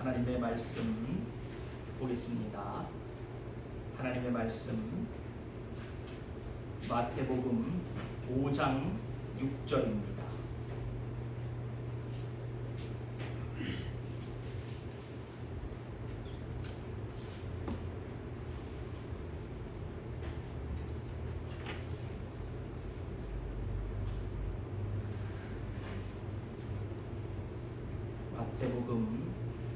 하나님의 말씀 보겠습니다. 하나님의 말씀 마태복음 5장 6절입니다. 마태복음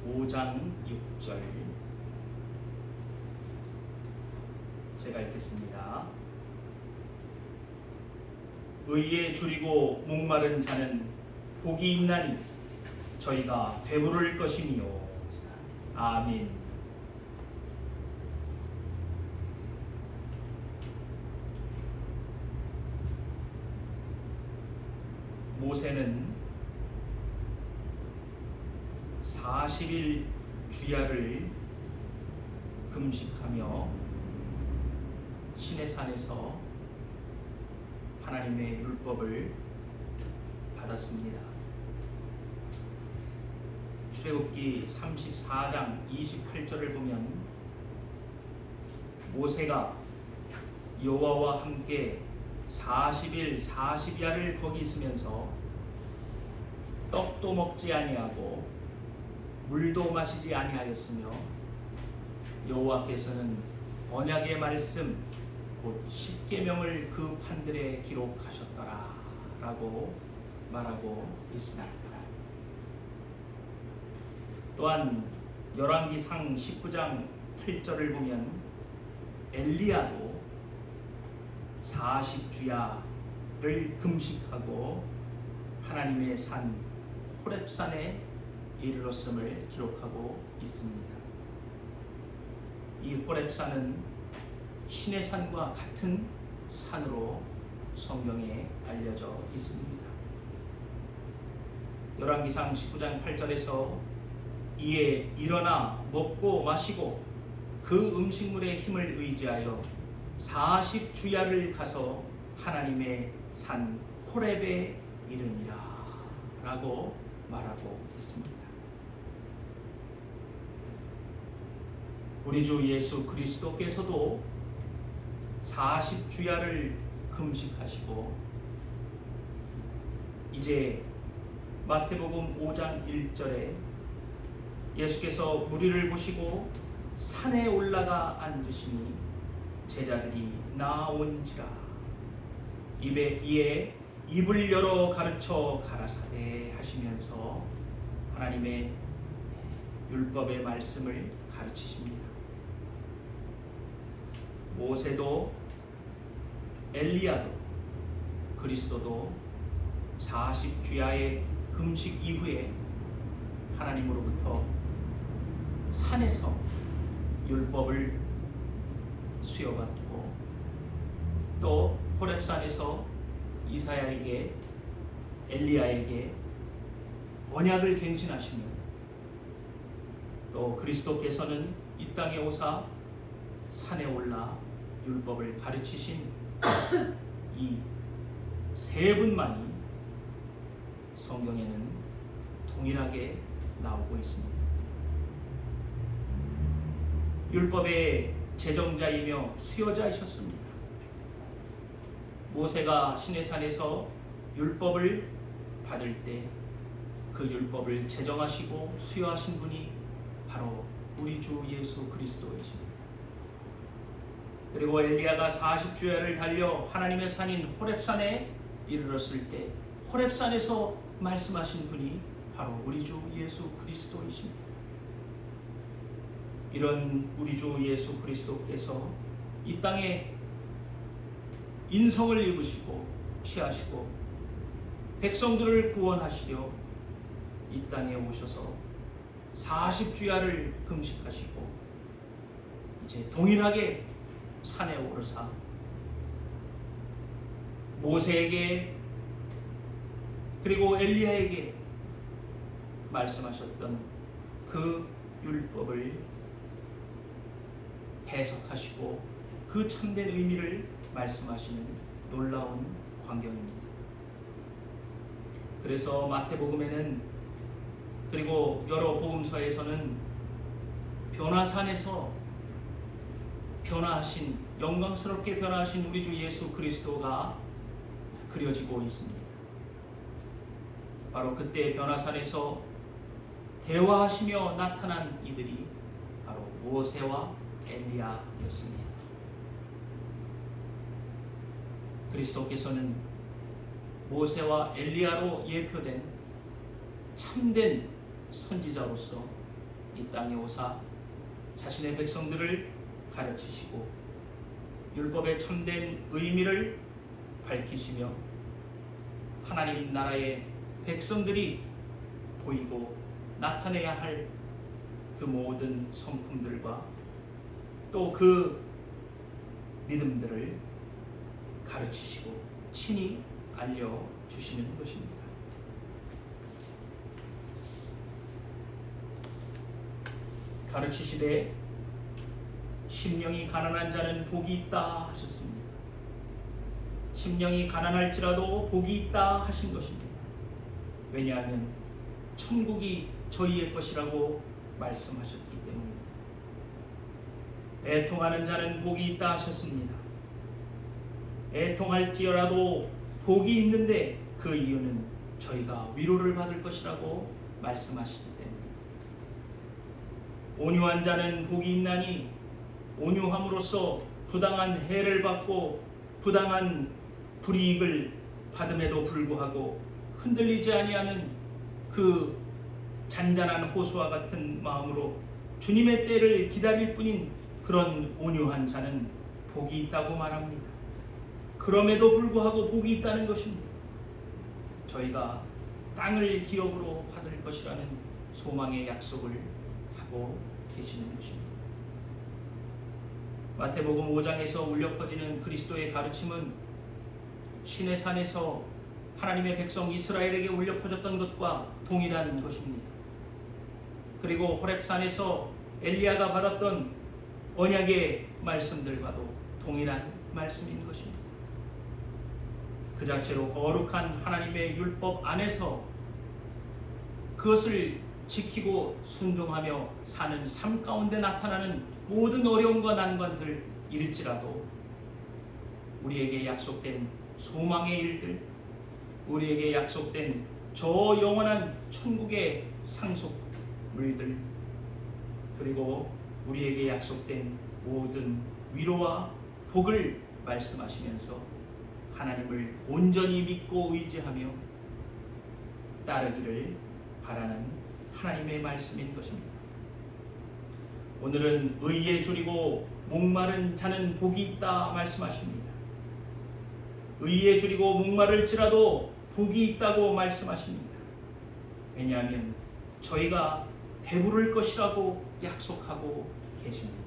5장 6절 제가 읽겠습니다. 의에 줄이고 목마른 자는 복이 있나니 저희가 배부를 것이니요. 아멘. 모세는 40일 주야를 금식하며 시내산에서 하나님의 율법을 받았습니다. 출애굽기 34장 28절을 보면 모세가 여호와와 함께 40일 40야를 거기 있으면서 떡도 먹지 아니하고 물도 마시지 아니하였으며 여호와께서는 언약의 말씀 곧 십계명을 그 판들에 기록하셨더라 라고 말하고 있으나이다. 또한 열왕기상 19장 8절을 보면 엘리야도 40주야를 금식하고 하나님의 산 호렙산에 이르렀음을 기록하고 있습니다. 이 호렙산은 신의 산과 같은 산으로 성경에 알려져 있습니다. 열왕기상 19장 8절에서 이에 일어나 먹고 마시고 그 음식물의 힘을 의지하여 40주야를 가서 하나님의 산 호렙에 이르니라 라고 말하고 있습니다. 우리 주 예수 그리스도께서도 40주야를 금식하시고 이제 마태복음 5장 1절에 예수께서 무리를 보시고 산에 올라가 앉으시니 제자들이 나온지라 이에 입을 열어 가르쳐 가라사대 하시면서 하나님의 율법의 말씀을 가르치십니다. 모세도 엘리야도 그리스도도 40주야의 금식 이후에 하나님으로부터 산에서 율법을 수여받고 또 호렙산에서 이사야에게 엘리야에게 언약을 갱신하시며 또 그리스도께서는 이 땅에 오사 산에 올라 율법을 가르치신 이 세 분만이 성경에는 동일하게 나오고 있습니다. 율법의 제정자이며 수여자이셨습니다. 모세가 시내산에서 율법을 받을 때 그 율법을 제정하시고 수여하신 분이 바로 우리 주 예수 그리스도이십니다. 그리고 엘리야가 40주야를 달려 하나님의 산인 호렙산에 이르렀을 때 호렙산에서 말씀하신 분이 바로 우리 주 예수 그리스도이십니다. 이런 우리 주 예수 그리스도께서 이 땅에 인성을 입으시고 취하시고 백성들을 구원하시려 이 땅에 오셔서 40주야를 금식하시고 이제 동일하게 산에 오르사 모세에게 그리고 엘리야에게 말씀하셨던 그 율법을 해석하시고 그 참된 의미를 말씀하시는 놀라운 광경입니다. 그래서 마태복음에는 그리고 여러 복음서에서는 변화산에서 영광스럽게 변화하신 우리 주 예수 그리스도가 그려지고 있습니다. 바로 그때 변화산에서 대화하시며 나타난 이들이 바로 모세와 엘리야였습니다. 그리스도께서는 모세와 엘리야로 예표된 참된 선지자로서 이 땅에 오사 자신의 백성들을 가르치시고 율법의 참된 의미를 밝히시며 하나님 나라의 백성들이 보이고 나타내야 할 그 모든 성품들과 또 그 믿음들을 가르치시고 친히 알려주시는 것입니다. 가르치시되 심령이 가난한 자는 복이 있다 하셨습니다. 심령이 가난할지라도 복이 있다 하신 것입니다. 왜냐하면 천국이 저희의 것이라고 말씀하셨기 때문입니다. 애통하는 자는 복이 있다 하셨습니다. 애통할지라도 복이 있는데 그 이유는 저희가 위로를 받을 것이라고 말씀하시기 때문입니다. 온유한 자는 복이 있나니 온유함으로써 부당한 해를 받고 부당한 불이익을 받음에도 불구하고 흔들리지 아니하는 그 잔잔한 호수와 같은 마음으로 주님의 때를 기다릴 뿐인 그런 온유한 자는 복이 있다고 말합니다. 그럼에도 불구하고 복이 있다는 것입니다. 저희가 땅을 기업으로 받을 것이라는 소망의 약속을 하고 계시는 것입니다. 마태복음 5장에서 울려 퍼지는 그리스도의 가르침은 시내 산에서 하나님의 백성 이스라엘에게 울려 퍼졌던 것과 동일한 것입니다. 그리고 호렙산에서 엘리야가 받았던 언약의 말씀들과도 동일한 말씀인 것입니다. 그 자체로 거룩한 하나님의 율법 안에서 그것을 지키고 순종하며 사는 삶 가운데 나타나는 모든 어려움과 난관들 일지라도 우리에게 약속된 소망의 일들, 우리에게 약속된 저 영원한 천국의 상속물들, 그리고 우리에게 약속된 모든 위로와 복을 말씀하시면서 하나님을 온전히 믿고 의지하며 따르기를 바라는 하나님의 말씀인 것입니다. 오늘은 의에 줄이고 목마른 자는 복이 있다 말씀하십니다. 의에 줄이고 목마를지라도 복이 있다고 말씀하십니다. 왜냐하면 저희가 배부를 것이라고 약속하고 계십니다.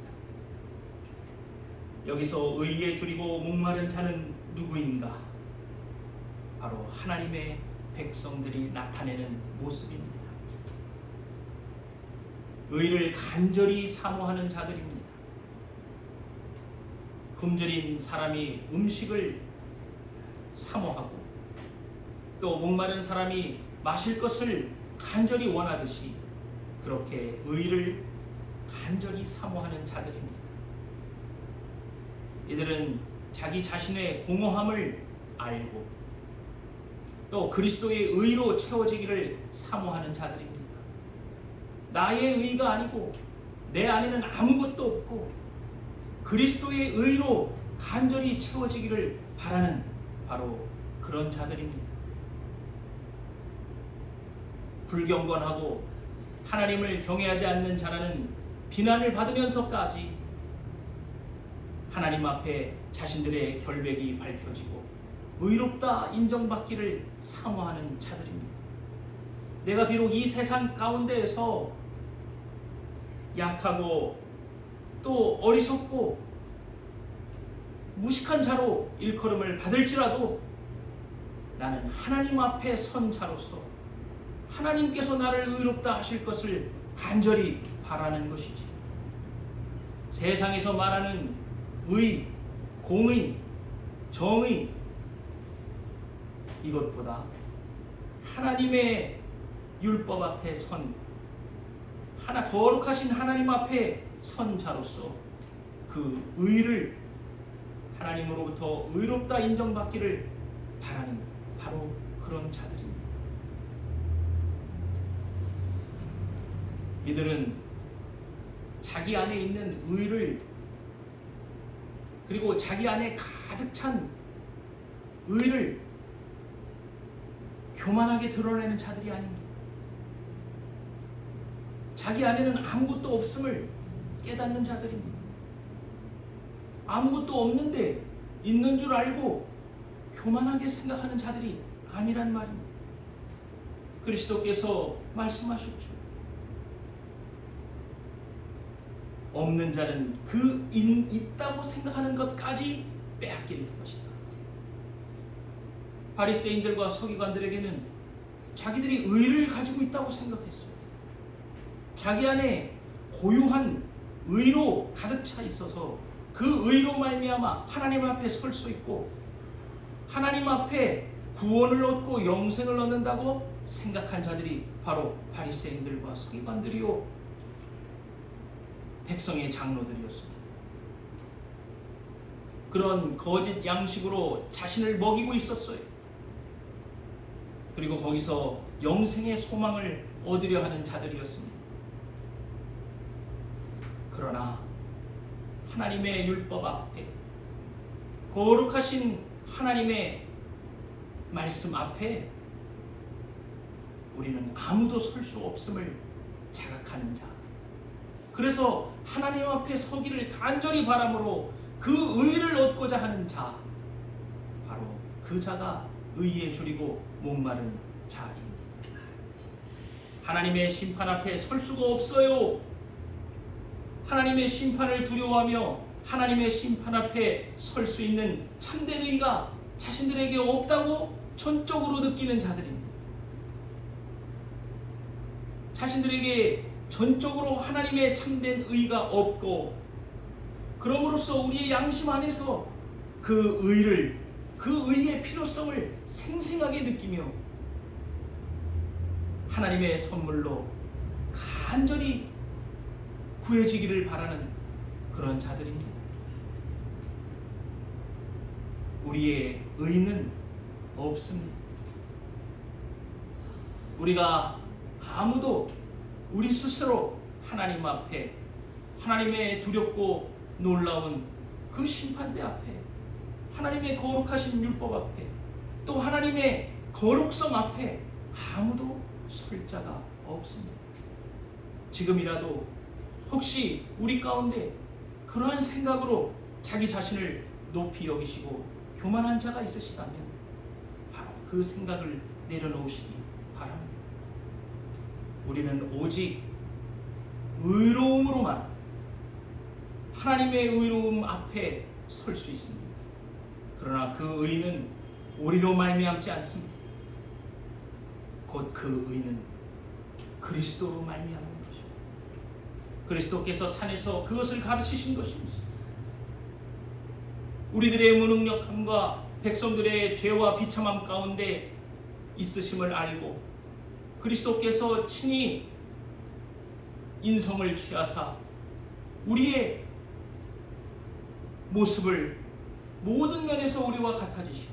여기서 의에 줄이고 목마른 자는 누구인가? 바로 하나님의 백성들이 나타내는 모습입니다. 의를 간절히 사모하는 자들입니다. 굶주린 사람이 음식을 사모하고 또 목마른 사람이 마실 것을 간절히 원하듯이 그렇게 의를 간절히 사모하는 자들입니다. 이들은 자기 자신의 공허함을 알고 또 그리스도의 의로 채워지기를 사모하는 자들입니다. 나의 의가 아니고 내 안에는 아무것도 없고 그리스도의 의로 간절히 채워지기를 바라는 바로 그런 자들입니다. 불경건하고 하나님을 경외하지 않는 자라는 비난을 받으면서까지 하나님 앞에 자신들의 결백이 밝혀지고 의롭다 인정받기를 사모하는 자들입니다. 내가 비록 이 세상 가운데에서 약하고 또 어리석고 무식한 자로 일컬음을 받을지라도 나는 하나님 앞에 선 자로서 하나님께서 나를 의롭다 하실 것을 간절히 바라는 것이지, 세상에서 말하는 의, 공의, 정의, 이것보다 하나님의 율법 앞에 거룩하신 하나님 앞에 선 자로서 그 의를 하나님으로부터 의롭다 인정받기를 바라는 바로 그런 자들입니다. 이들은 자기 안에 있는 의를, 그리고 자기 안에 가득 찬 의를 교만하게 드러내는 자들이 아닙니다. 자기 안에는 아무것도 없음을 깨닫는 자들입니다. 아무것도 없는데 있는 줄 알고 교만하게 생각하는 자들이 아니란 말입니다. 그리스도께서 말씀하셨죠. 없는 자는 그 있다고 생각하는 것까지 빼앗길 것이다. 바리새인들과 서기관들에게는 자기들이 의를 가지고 있다고 생각했어요. 자기 안에 고유한 의로 가득 차 있어서 그 의로 말미암아 하나님 앞에 설 수 있고 하나님 앞에 구원을 얻고 영생을 얻는다고 생각한 자들이 바로 바리새인들과 서기관들이요 백성의 장로들이었습니다. 그런 거짓 양식으로 자신을 먹이고 있었어요. 그리고 거기서 영생의 소망을 얻으려 하는 자들이었습니다. 그러나 하나님의 율법 앞에, 거룩하신 하나님의 말씀 앞에 우리는 아무도 설 수 없음을 자각하는 자, 그래서 하나님 앞에 서기를 간절히 바람으로 그 의를 얻고자 하는 자, 바로 그 자가 의에 줄이고 목마른 자입니다. 하나님의 심판 앞에 설 수가 없어요. 하나님의 심판을 두려워하며 하나님의 심판 앞에 설 수 있는 참된 의가 자신들에게 없다고 전적으로 느끼는 자들입니다. 자신들에게 전적으로 하나님의 참된 의가 없고, 그럼으로써 우리의 양심 안에서 그 의의 필요성을 생생하게 느끼며 하나님의 선물로 간절히 구해지기를 바라는 그런 자들입니다. 우리의 의는 없습니다. 우리가 아무도 우리 스스로 하나님 앞에, 하나님의 두렵고 놀라운 그 심판대 앞에, 하나님의 거룩하신 율법 앞에, 또 하나님의 거룩성 앞에 아무도 설 자가 없습니다. 지금이라도 혹시 우리 가운데 그러한 생각으로 자기 자신을 높이 여기시고 교만한 자가 있으시다면 바로 그 생각을 내려놓으시기 바랍니다. 우리는 오직 의로움으로만 하나님의 의로움 앞에 설 수 있습니다. 그러나 그 의는 우리로 말미암지 않습니다. 곧 그 의는 그리스도로 말미암는 것입니다. 그리스도께서 산에서 그것을 가르치신 것입니다. 우리들의 무능력함과 백성들의 죄와 비참함 가운데 있으심을 알고 그리스도께서 친히 인성을 취하사 우리의 모습을 모든 면에서 우리와 같아지시고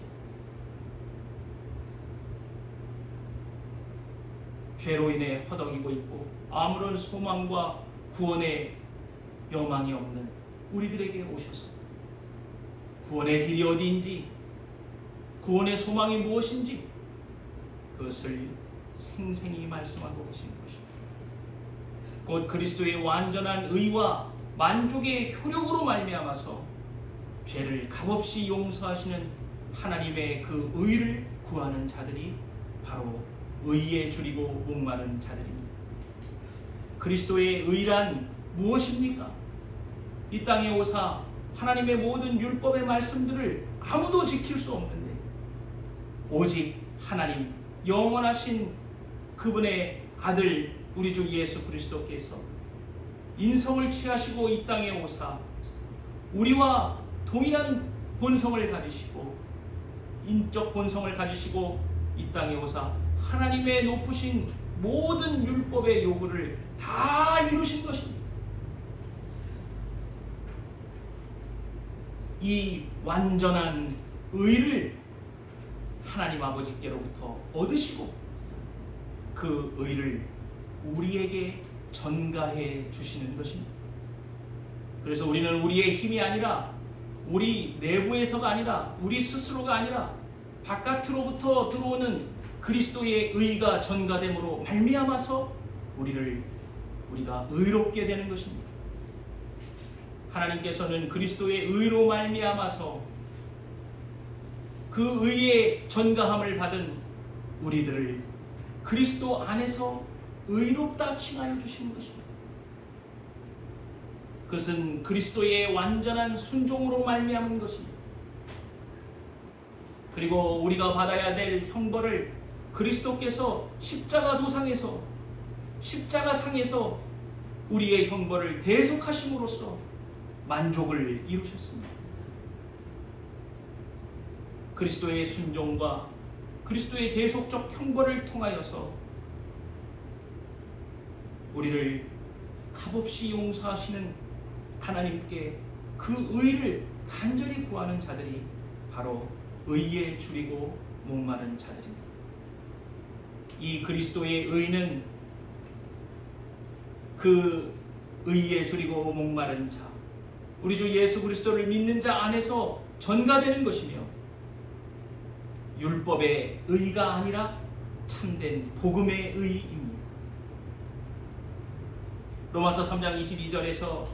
죄로 인해 허덕이고 있고 아무런 소망과 구원의 여망이 없는 우리들에게 오셔서 구원의 길이 어디인지, 구원의 소망이 무엇인지 그것을 생생히 말씀하고 계신 것입니다. 곧 그리스도의 완전한 의와 만족의 효력으로 말미암아서 죄를 값없이 용서하시는 하나님의 그 의를 구하는 자들이 바로 의에 줄이고 목마른 자들입니다. 그리스도의 의란 무엇입니까? 이 땅에 오사 하나님의 모든 율법의 말씀들을 아무도 지킬 수 없는데 오직 하나님 영원하신 그분의 아들 우리 주 예수 그리스도께서 인성을 취하시고 이 땅에 오사 우리와 동일한 본성을 가지시고 인적 본성을 가지시고 이 땅에 오사 하나님의 높으신 모든 율법의 요구를 다 이루신 것입니다. 이 완전한 의를 하나님 아버지께로부터 얻으시고 그 의를 우리에게 전가해 주시는 것입니다. 그래서 우리는 우리의 힘이 아니라, 우리 내부에서가 아니라, 우리 스스로가 아니라 바깥으로부터 들어오는 그리스도의 의가 전가됨으로 말미암아서 우리가 의롭게 되는 것입니다. 하나님께서는 그리스도의 의로 말미암아서 그 의의 전가함을 받은 우리들을 그리스도 안에서 의롭다 칭하여 주시는 것입니다. 그것은 그리스도의 완전한 순종으로 말미암은 것입니다. 그리고 우리가 받아야 될 형벌을 그리스도께서 십자가 도상에서, 십자가 상에서 우리의 형벌을 대속하심으로써 만족을 이루셨습니다. 그리스도의 순종과 그리스도의 대속적 형벌을 통하여서 우리를 값없이 용서하시는 하나님께 그 의를 간절히 구하는 자들이 바로 의에 줄이고 목마른 자들입니다. 이 그리스도의 의는 그 의에 줄이고 목마른 자, 우리 주 예수 그리스도를 믿는 자 안에서 전가되는 것이며, 율법의 의가 아니라 참된 복음의 의입니다. 로마서 3장 22절에서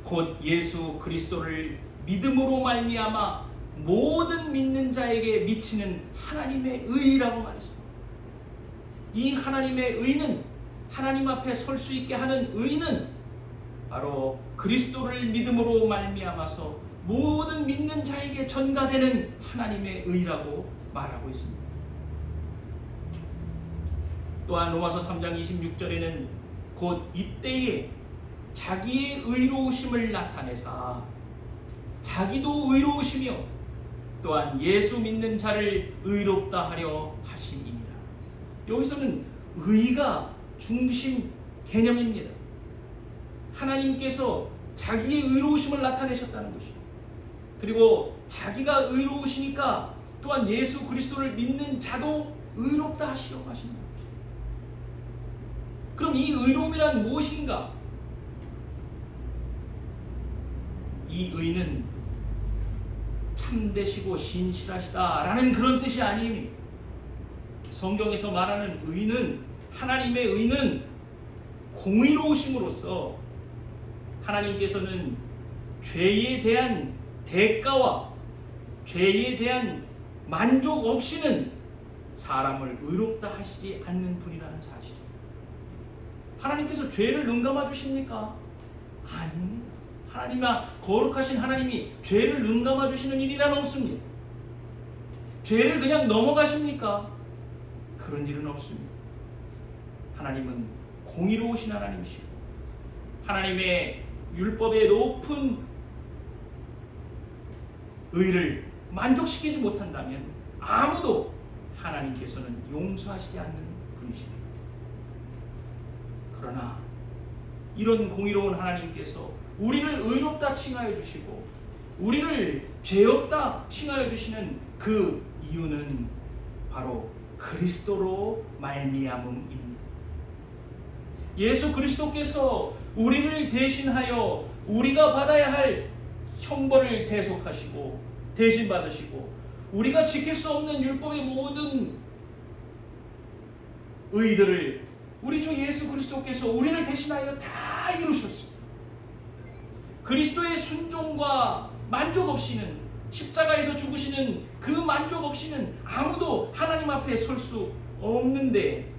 곧 예수 그리스도를 믿음으로 말미암아 모든 믿는 자에게 미치는 하나님의 의라고 말했습니다. 이 하나님의 의는, 하나님 앞에 설 수 있게 하는 의는 바로 그리스도를 믿음으로 말미암아서 모든 믿는 자에게 전가되는 하나님의 의라고 말하고 있습니다. 또한 로마서 3장 26절에는 곧 이때에 자기의 의로우심을 나타내사 자기도 의로우시며 또한 예수 믿는 자를 의롭다 하려 하심이니라. 여기서는 의가 중심 개념입니다. 하나님께서 자기의 의로우심을 나타내셨다는 것이죠. 그리고 자기가 의로우시니까 또한 예수 그리스도를 믿는 자도 의롭다 하시려고 하신다는 것이죠. 그럼 이 의로움이란 무엇인가? 이 의는 참되시고 신실하시다라는 그런 뜻이 아닙니다. 성경에서 말하는 의는, 하나님의 의는 공의로우심으로써 하나님께서는 죄에 대한 대가와 죄에 대한 만족 없이는 사람을 의롭다 하시지 않는 분이라는 사실이에요. 하나님께서 죄를 눈감아 주십니까? 아닙니다. 거룩하신 하나님이 죄를 눈감아 주시는 일이란 없습니다. 죄를 그냥 넘어가십니까? 그런 일은 없습니다. 하나님은 공의로우신 하나님이시고 하나님의 율법의 높은 의를 만족시키지 못한다면 아무도 하나님께서는 용서하시지 않는 분이십니다. 그러나 이런 공의로운 하나님께서 우리를 의롭다 칭하여 주시고 우리를 죄 없다 칭하여 주시는 그 이유는 바로 그리스도로 말미암음입니다. 예수 그리스도께서 우리를 대신하여 우리가 받아야 할 형벌을 대속하시고 대신 받으시고 우리가 지킬 수 없는 율법의 모든 의들을 우리 주 예수 그리스도께서 우리를 대신하여 다 이루셨습니다. 그리스도의 순종과 만족 없이는, 십자가에서 죽으시는 그 만족 없이는 아무도 하나님 앞에 설 수 없는데,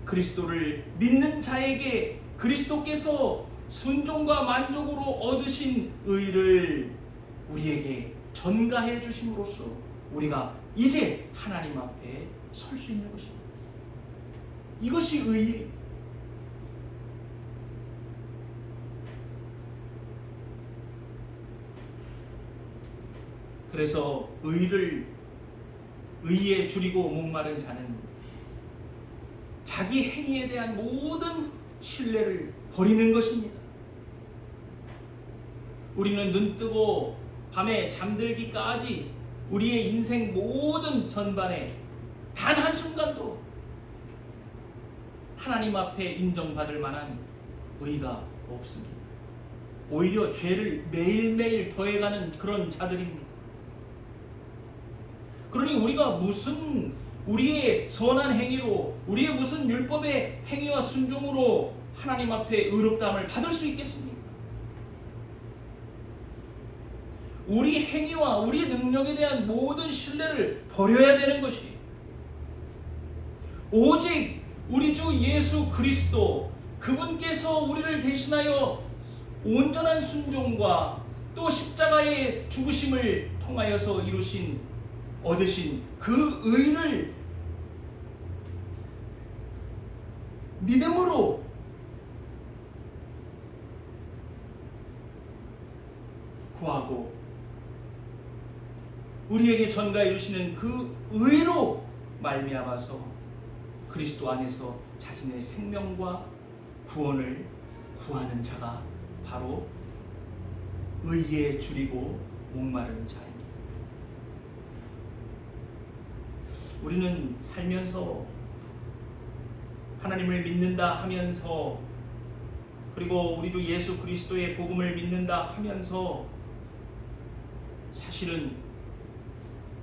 그리스도를 믿는 자에게 그리스도께서 순종과 만족으로 얻으신 의를 우리에게 전가해 주심으로써 우리가 이제 하나님 앞에 설 수 있는 것입니다. 이것이 의예요. 그래서 의에 줄이고 목마른 자는 자기 행위에 대한 모든 신뢰를 버리는 것입니다. 우리는 눈뜨고 밤에 잠들기까지 우리의 인생 모든 전반에 단 한순간도 하나님 앞에 인정받을 만한 의가 없습니다. 오히려 죄를 매일매일 더해가는 그런 자들입니다. 그러니 우리가 무슨 우리의 선한 행위로, 우리의 무슨 율법의 행위와 순종으로 하나님 앞에 의롭다함을 받을 수 있겠습니까? 우리 행위와 우리의 능력에 대한 모든 신뢰를 버려야 되는 것이, 오직 우리 주 예수 그리스도, 그분께서 우리를 대신하여 온전한 순종과 또 십자가의 죽으심을 통하여서 얻으신 그 의를 믿음으로 구하고 우리에게 전가해 주시는 그 의로 말미암아서 그리스도 안에서 자신의 생명과 구원을 구하는 자가 바로 의에 줄이고 목마른 자입니다. 우리는 살면서 하나님을 믿는다 하면서, 그리고 우리 주 예수 그리스도의 복음을 믿는다 하면서 사실은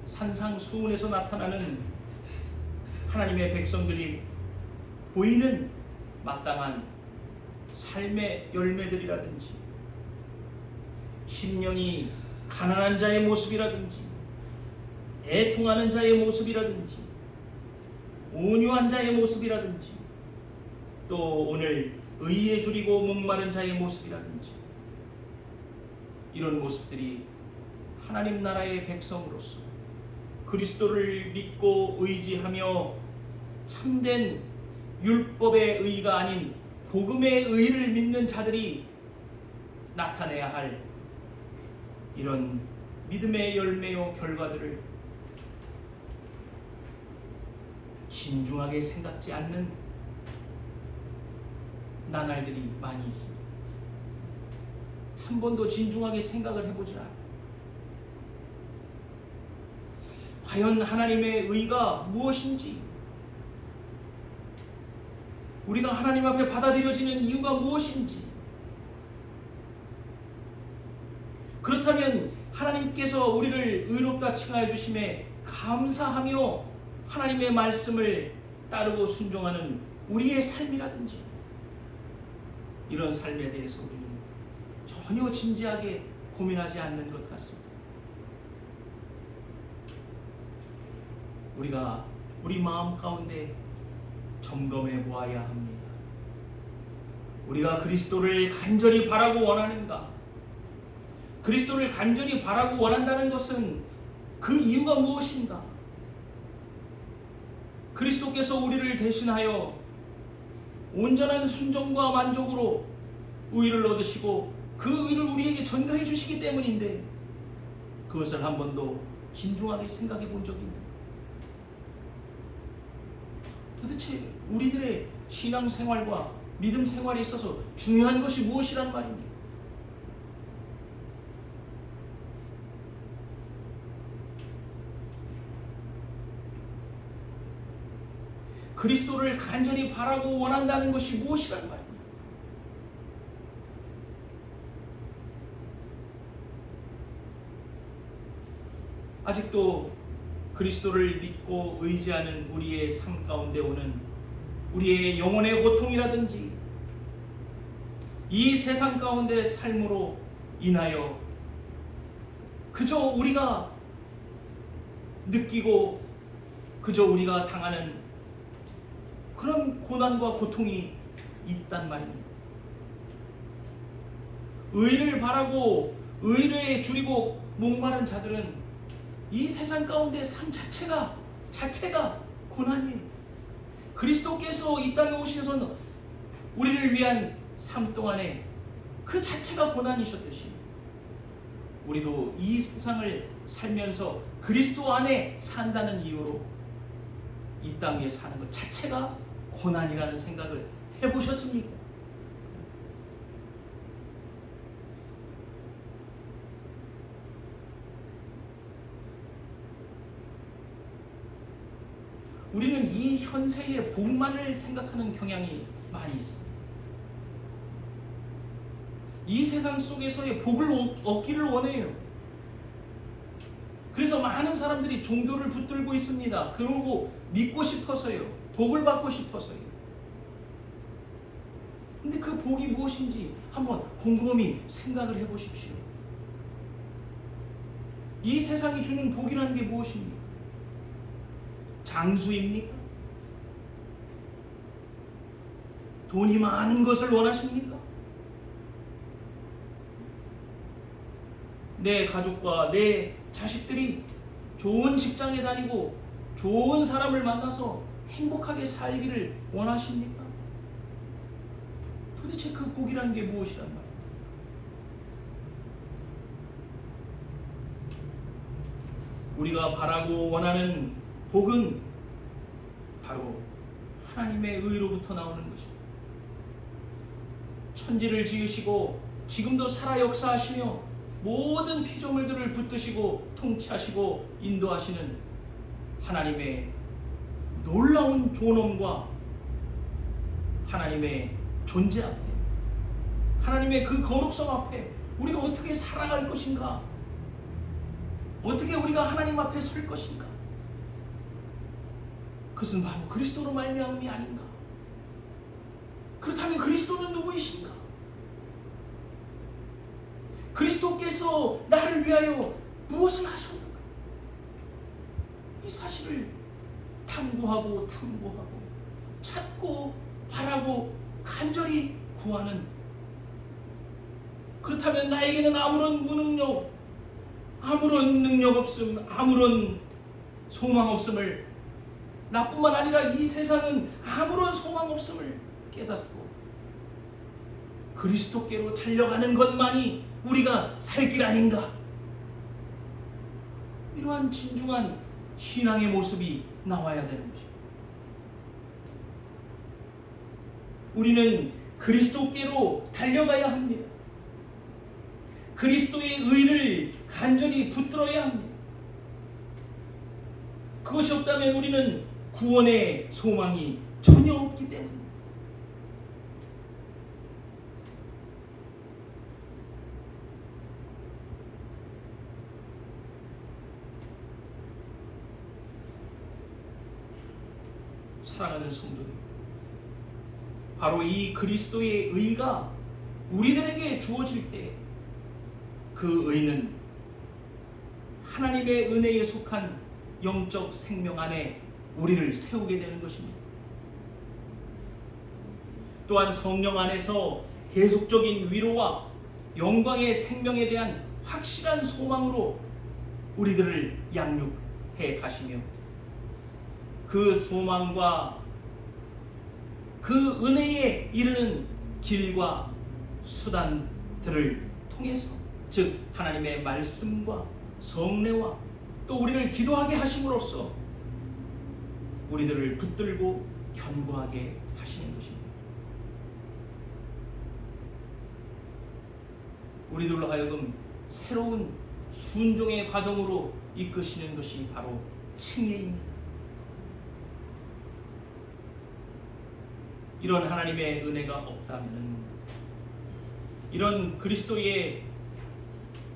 산상수훈에서 나타나는 하나님의 백성들이 보이는 마땅한 삶의 열매들이라든지, 심령이 가난한 자의 모습이라든지, 애통하는 자의 모습이라든지, 온유한 자의 모습이라든지, 또 오늘 의에 줄이고 목마른 자의 모습이라든지, 이런 모습들이 하나님 나라의 백성으로서 그리스도를 믿고 의지하며 참된 율법의 의가 아닌 복음의 의를 믿는 자들이 나타내야 할 이런 믿음의 열매요 결과들을 진중하게 생각지 않는 나날들이 많이 있습니다. 한 번도 진중하게 생각을 해보지 않아요. 과연 하나님의 의가 무엇인지, 우리가 하나님 앞에 받아들여지는 이유가 무엇인지, 그렇다면 하나님께서 우리를 의롭다 칭하여 주심에 감사하며 하나님의 말씀을 따르고 순종하는 우리의 삶이라든지, 이런 삶에 대해서 우리는 전혀 진지하게 고민하지 않는 것 같습니다. 우리가 우리 마음 가운데 점검해 보아야 합니다. 우리가 그리스도를 간절히 바라고 원하는가? 그리스도를 간절히 바라고 원한다는 것은 그 이유가 무엇인가? 그리스도께서 우리를 대신하여 온전한 순종과 만족으로 의를 얻으시고 그 의를 우리에게 전가해 주시기 때문인데, 그것을 한 번도 진중하게 생각해 본 적이 있는가? 도대체 우리들의 신앙생활과 믿음 생활에 있어서 중요한 것이 무엇이란 말입니까? 그리스도를 간절히 바라고 원한다는 것이 무엇이란 말입니까? 아직도 그리스도를 믿고 의지하는 우리의 삶 가운데 오는 우리의 영혼의 고통이라든지, 이 세상 가운데 삶으로 인하여 그저 우리가 느끼고 그저 우리가 당하는 그런 고난과 고통이 있단 말입니다. 의를 바라고 의를 줄이고 목마른 자들은 이 세상 가운데 삶 자체가 고난이에요. 그리스도께서 이 땅에 오셔서 우리를 위한 삶 동안에 그 자체가 고난이셨듯이, 우리도 이 세상을 살면서 그리스도 안에 산다는 이유로 이 땅에 사는 것 자체가 고난이라는 생각을 해보셨습니까? 우리는 이 현세의 복만을 생각하는 경향이 많이 있습니다. 이 세상 속에서의 복을 얻기를 원해요. 그래서 많은 사람들이 종교를 붙들고 있습니다. 그러고 믿고 싶어서요. 복을 받고 싶어서요. 근데 그 복이 무엇인지 한번 곰곰이 생각을 해보십시오. 이 세상이 주는 복이라는 게 무엇입니까? 장수입니까? 돈이 많은 것을 원하십니까? 내 가족과 내 자식들이 좋은 직장에 다니고 좋은 사람을 만나서 행복하게 살기를 원하십니까? 도대체 그 복이라는 게 무엇이란 말이에요? 우리가 바라고 원하는 복은 바로 하나님의 의로부터 나오는 것입니다. 천지를 지으시고 지금도 살아 역사하시며 모든 피조물들을 붙드시고 통치하시고 인도하시는 하나님의 놀라운 존엄과 하나님의 존재 앞에, 하나님의 그 거룩성 앞에 우리가 어떻게 살아갈 것인가? 어떻게 우리가 하나님 앞에 설 것인가? 그것은 바로 그리스도로 말미암음이 아닌가? 그렇다면 그리스도는 누구이신가? 그리스도께서 나를 위하여 무엇을 하셨는가? 이 사실을 탐구하고 찾고 바라고 간절히 구하는, 그렇다면 나에게는 아무런 무능력, 아무런 능력 없음, 아무런 소망 없음을, 나뿐만 아니라 이 세상은 아무런 소망 없음을 깨닫고 그리스도께로 달려가는 것만이 우리가 살 길 아닌가? 이러한 진중한 신앙의 모습이 나와야 되는 것입니다. 우리는 그리스도께로 달려가야 합니다. 그리스도의 의를 간절히 붙들어야 합니다. 그것이 없다면 우리는 구원의 소망이 전혀 없기 때문입니다. 사랑하는 성도들, 바로 이 그리스도의 의가 우리들에게 주어질 때 그 의는 하나님의 은혜에 속한 영적 생명 안에 우리를 세우게 되는 것입니다. 또한 성령 안에서 계속적인 위로와 영광의 생명에 대한 확실한 소망으로 우리들을 양육해 가시며 그 소망과 그 은혜에 이르는 길과 수단들을 통해서, 즉 하나님의 말씀과 성례와 또 우리를 기도하게 하심으로써 우리들을 붙들고 견고하게 하시는 것입니다. 우리들로 하여금 새로운 순종의 과정으로 이끄시는 것이 바로 칭의입니다. 이런 하나님의 은혜가 없다면, 이런 그리스도의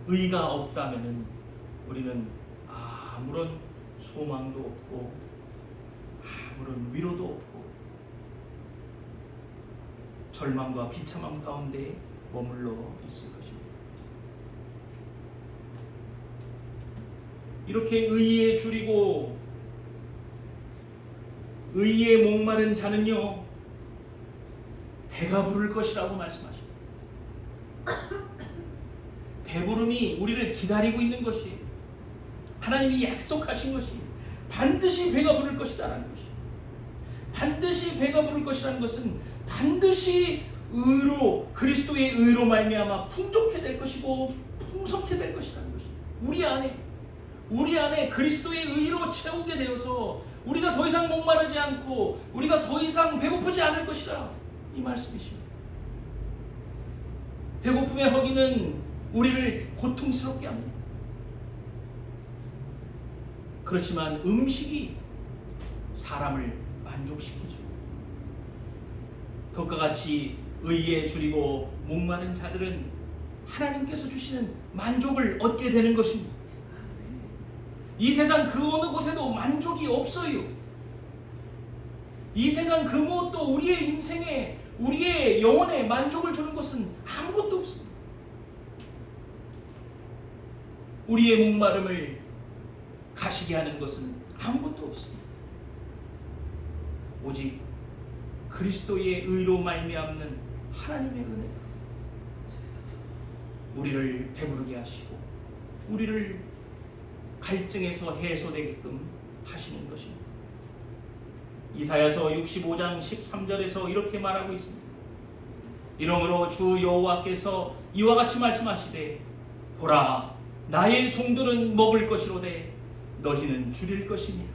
의가 없다면 우리는 아무런 소망도 없고 아무런 위로도 없고 절망과 비참함 가운데 머물러 있을 것입니다. 이렇게 의에 줄이고 의에 목마른 자는요 배가 부를 것이라고 말씀하십니다. 배부름이 우리를 기다리고 있는 것이, 하나님이 약속하신 것이 반드시 배가 부를 것이다라는 것이, 반드시 배가 부를 것이라는 것은 반드시 의로, 그리스도의 의로 말미암아 풍족해 될 것이고 풍성해 될 것이라는 것이, 우리 안에 그리스도의 의로 채우게 되어서 우리가 더 이상 목마르지 않고 우리가 더 이상 배고프지 않을 것이라 이 말씀이십니다. 배고픔의 허기는 우리를 고통스럽게 합니다. 그렇지만 음식이 사람을 만족시키죠. 그것과 같이 의에 줄이고 목마른 자들은 하나님께서 주시는 만족을 얻게 되는 것입니다. 이 세상 그 어느 곳에도 만족이 없어요. 이 세상 그 무엇도 우리의 인생에, 우리의 영혼에 만족을 주는 것은 아무것도 없습니다. 우리의 목마름을 가시게 하는 것은 아무것도 없습니다. 오직 그리스도의 의로 말미암는 하나님의 은혜가 우리를 배부르게 하시고 우리를 갈증에서 해소되게끔 하시는 것입니다. 이사야서 65장 13절에서 이렇게 말하고 있습니다. 이러므로 주 여호와께서 이와 같이 말씀하시되 보라 나의 종들은 먹을 것이로되 너희는 줄일 것이니라.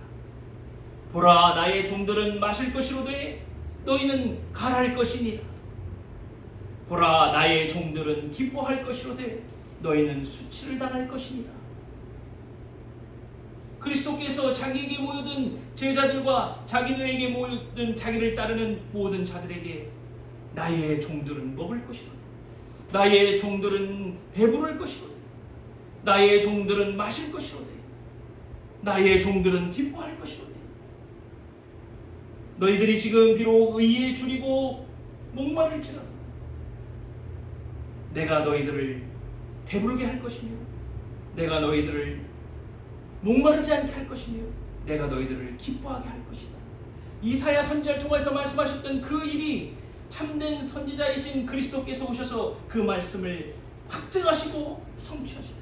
보라 나의 종들은 마실 것이로되 너희는 갈할 것이니라. 보라 나의 종들은 기뻐할 것이로되 너희는 수치를 당할 것이니라. 그리스도께서 자기에게 모여든 제자들과 자기들에게 모여든 자기를 따르는 모든 자들에게 나의 종들은 먹을 것이로되 나의 종들은 배부를 것이로되 나의 종들은 마실 것이로되 나의 종들은 기뻐할 것이로되 너희들이 지금 비록 의에 줄이고 목마를지라도 내가 너희들을 배부르게 할 것이며 내가 너희들을 목마르지 않게 할 것이며 내가 너희들을 기뻐하게 할 것이다. 이사야 선지자를 통해서 말씀하셨던 그 일이 참된 선지자이신 그리스도께서 오셔서 그 말씀을 확증하시고 성취하시다.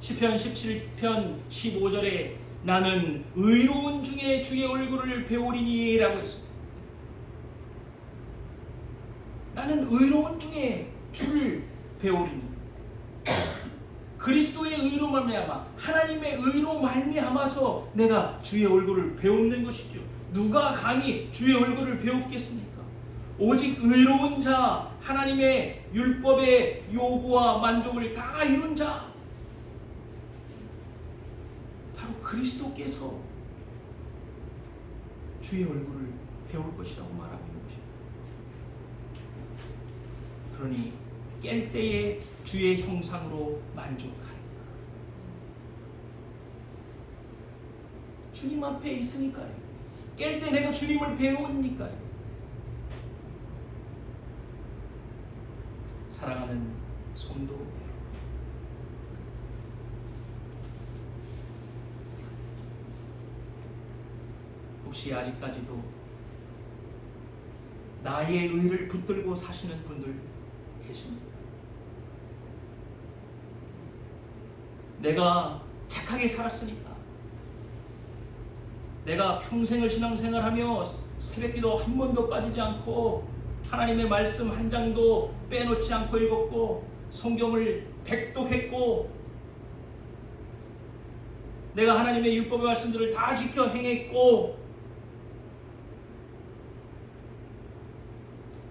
시편 17편 15절에 나는 의로운 중에 주의 얼굴을 배우리니 라고 했습니다. 나는 의로운 중에 주를 배우리니 그리스도의 의로 말미암아 하나님의 의로 말미암아서 내가 주의 얼굴을 배우는 것이죠. 누가 감히 주의 얼굴을 배우겠습니까? 오직 의로운 자, 하나님의 율법의 요구와 만족을 다 이룬 자, 바로 그리스도께서 주의 얼굴을 배울 것이라고 말하고 있는 것입니다. 그러니 깰 때에 주의 형상으로 만족하라. 주님 앞에 있으니까요. 깰 때 내가 주님을 배우니까요. 사랑하는 성도 여러분, 혹시 아직까지도 나의 의를 붙들고 사시는 분들 계십니까? 내가 착하게 살았으니까, 내가 평생을 신앙생활하며 새벽기도 한 번도 빠지지 않고 하나님의 말씀 한 장도 빼놓지 않고 읽었고 성경을 백독했고 내가 하나님의 율법의 말씀들을 다 지켜 행했고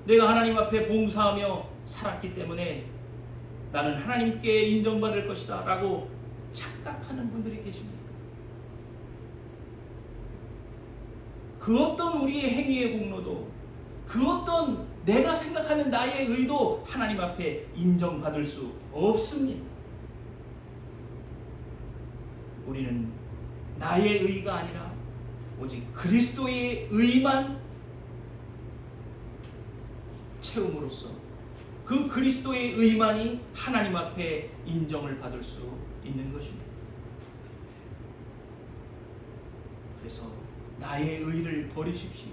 내가 하나님 앞에 봉사하며 살았기 때문에 나는 하나님께 인정받을 것이다 라고 착각하는 분들이 계십니다. 그 어떤 우리의 행위의 공로도, 그 어떤 내가 생각하는 나의 의도 하나님 앞에 인정받을 수 없습니다. 우리는 나의 의가 아니라 오직 그리스도의 의만 채움으로써 그 그리스도의 의만이 하나님 앞에 인정을 받을 수 있는 것입니다. 그래서 나의 의를 버리십시오.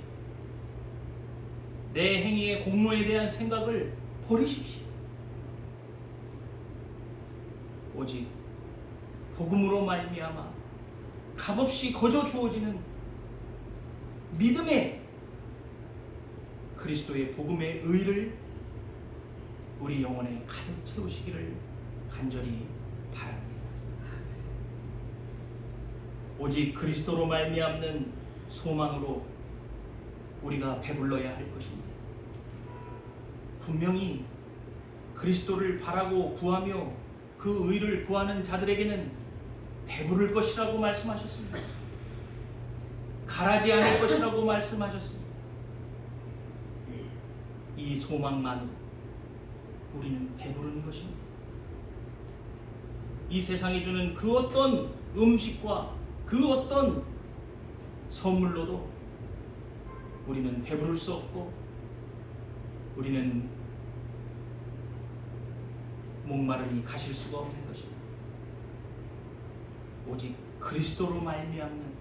내 행위의 공로에 대한 생각을 버리십시오. 오직 복음으로 말미암아 값없이 거저 주어지는 믿음의 그리스도의 복음의 의를 우리 영혼에 가득 채우시기를 간절히 바랍니다. 오직 그리스도로 말미암는 소망으로 우리가 배불러야 할 것입니다. 분명히 그리스도를 바라고 구하며 그 의를 구하는 자들에게는 배부를 것이라고 말씀하셨습니다. 가라지 않을 것이라고 말씀하셨습니다. 이 소망만으로 우리는 배부른 것입니다. 이 세상이 주는 그 어떤 음식과 그 어떤 선물로도 우리는 배부를 수 없고 우리는 목마르니 가실 수가 없는 것입니다. 오직 그리스도로 말미암는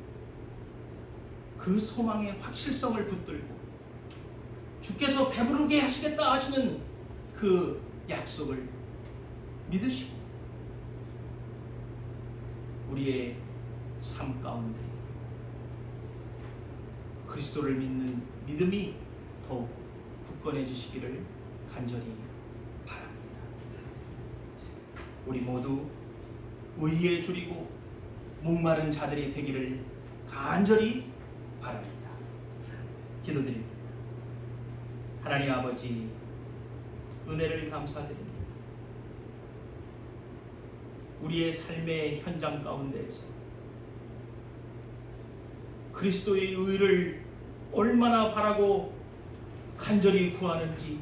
그 소망의 확실성을 붙들고 주께서 배부르게 하시겠다 하시는 그 약속을 믿으시고 우리의 삶 가운데 그리스도를 믿는 믿음이 더욱 굳건해지시기를 간절히 바랍니다. 우리 모두 의에 줄이고 목마른 자들이 되기를 간절히 바랍니다. 기도드립니다. 하나님 아버지, 은혜를 감사드립니다. 우리의 삶의 현장 가운데에서 그리스도의 의를 얼마나 바라고 간절히 구하는지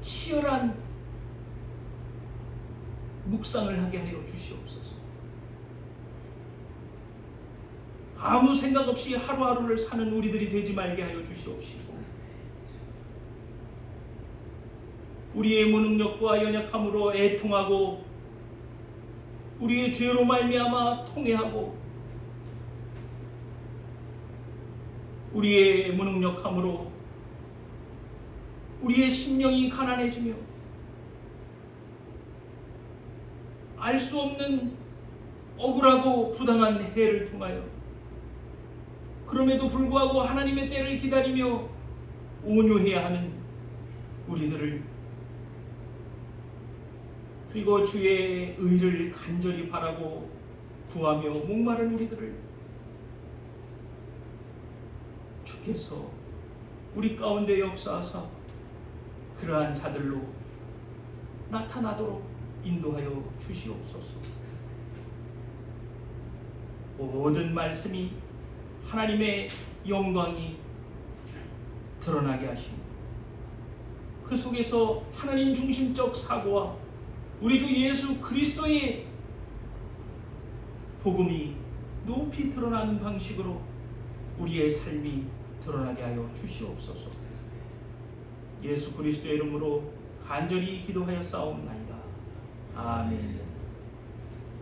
치열한 묵상을 하게 하여 주시옵소서. 아무 생각 없이 하루하루를 사는 우리들이 되지 말게 하여 주시옵시고 우리의 무능력과 연약함으로 애통하고 우리의 죄로 말미암아 통회하고 우리의 무능력함으로 우리의 심령이 가난해지며 알 수 없는 억울하고 부당한 해를 통하여 그럼에도 불구하고 하나님의 때를 기다리며 온유해야 하는 우리들을 그리고 주의 의를 간절히 바라고 구하며 목마른 우리들을 주께서 우리 가운데 역사하사 그러한 자들로 나타나도록 인도하여 주시옵소서. 모든 말씀이 하나님의 영광이 드러나게 하시고 그 속에서 하나님 중심적 사고와 우리 주 예수 그리스도의 복음이 높이 드러나는 방식으로 우리의 삶이 드러나게 하여 주시옵소서. 예수 그리스도의 이름으로 간절히 기도하여 싸움나이다. 아멘.